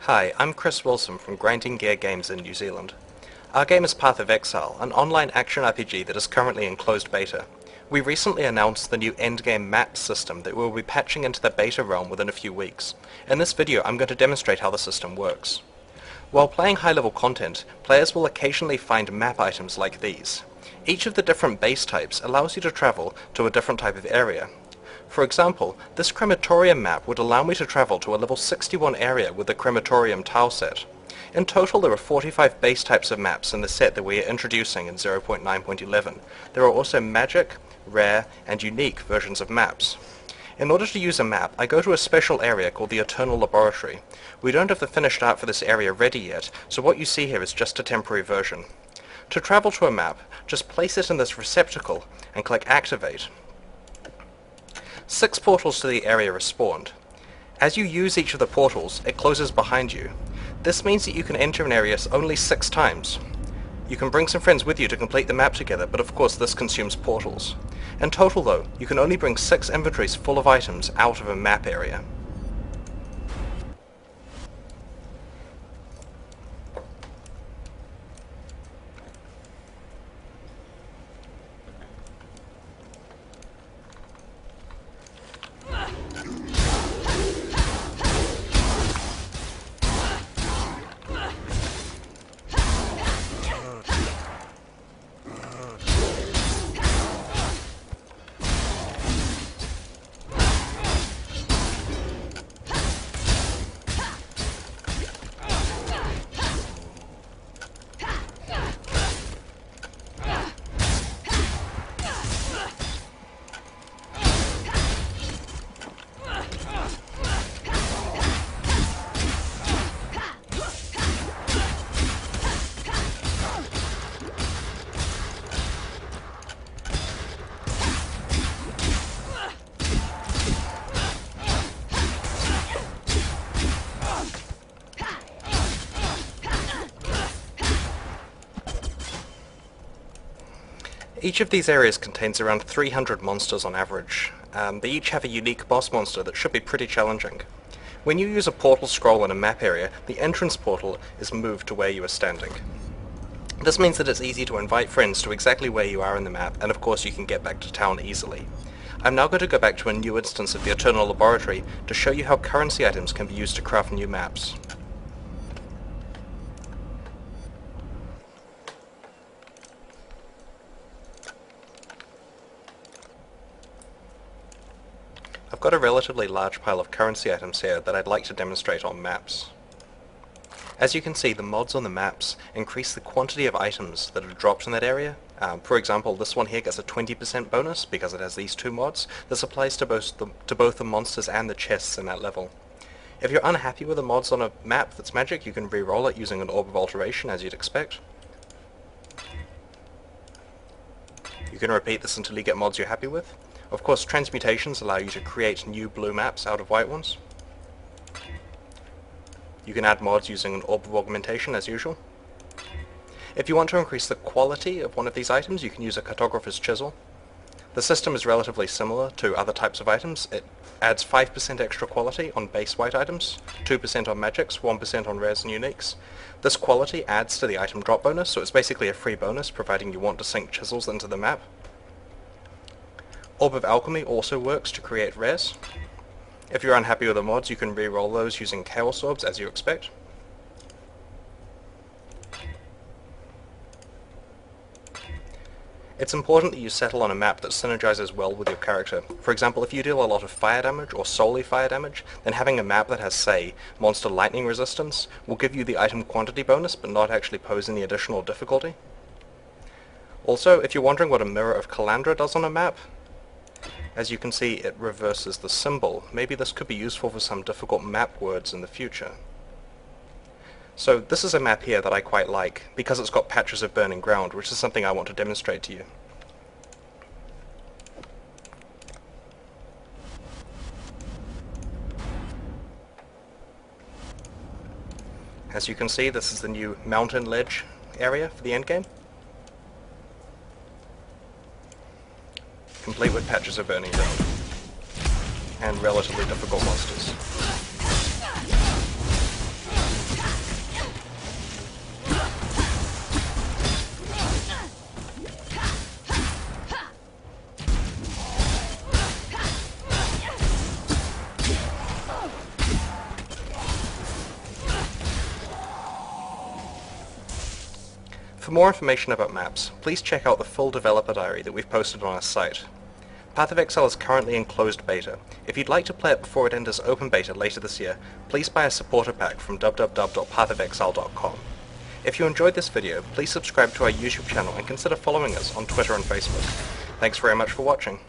Hi, I'm Chris Wilson from Grinding Gear Games in New Zealand. Our game is Path of Exile, an online action RPG that is currently in closed beta. We recently announced the new endgame map system that we'll be patching into the beta realm within a few weeks. In this video, I'm going to demonstrate how the system works. While playing high-level content, players will occasionally find map items like these. Each of the different base types allows you to travel to a different type of area. For example, this crematorium map would allow me to travel to a level 61 area with the crematorium tile set. In total, there are 45 base types of maps in the set that we are introducing in 0.9.11. There are also magic, rare, and unique versions of maps. In order to use a map, I go to a special area called the Eternal Laboratory. We don't have the finished art for this area ready yet, so what you see here is just a temporary version. To travel to a map, just place it in this receptacle and click Activate. 6 portals to the area are spawned. As you use each of the portals, it closes behind you. This means that you can enter an area only 6 times. You can bring some friends with you to complete the map together, but of course this consumes portals. In total though, you can only bring 6 inventories full of items out of a map area. Each of these areas contains around 300 monsters on average. They each have a unique boss monster that should be pretty challenging. When you use a portal scroll in a map area, the entrance portal is moved to where you are standing. This means that it's easy to invite friends to exactly where you are in the map, and of course you can get back to town easily. I'm now going to go back to a new instance of the Eternal Laboratory to show you how currency items can be used to craft new maps. I've got a relatively large pile of currency items here that I'd like to demonstrate on maps. As you can see, the mods on the maps increase the quantity of items that are dropped in that area. For example, this one here gets a 20% bonus because it has these 2 mods. This applies to both the monsters and the chests in that level. If you're unhappy with the mods on a map that's magic, you can re-roll it using an Orb of Alteration, as you'd expect. You can repeat this until you get mods you're happy with. Of course, transmutations allow you to create new blue maps out of white ones. You can add mods using an Orb of Augmentation as usual. If you want to increase the quality of one of these items, you can use a Cartographer's Chisel. The system is relatively similar to other types of items. It adds 5% extra quality on base white items, 2% on magics, 1% on rares and uniques. This quality adds to the item drop bonus, so it's basically a free bonus providing you want to sink chisels into the map. Orb of Alchemy also works to create rares. If you're unhappy with the mods, you can re-roll those using Chaos Orbs as you expect. It's important that you settle on a map that synergizes well with your character. For example, if you deal a lot of fire damage or solely fire damage, then having a map that has, say, monster lightning resistance will give you the item quantity bonus but not actually pose any additional difficulty. Also, if you're wondering what a Mirror of Calandra does on a map, as you can see, it reverses the symbol. Maybe this could be useful for some difficult map words in the future. So this is a map here that I quite like, because it's got patches of burning ground, which is something I want to demonstrate to you. As you can see, this is the new mountain ledge area for the endgame. Complete with patches of burning ground, and relatively difficult monsters. For more information about maps, please check out the full developer diary that we've posted on our site. Path of Exile is currently in closed beta. If you'd like to play it before it enters open beta later this year, please buy a supporter pack from www.pathofexile.com. If you enjoyed this video, please subscribe to our YouTube channel and consider following us on Twitter and Facebook. Thanks very much for watching.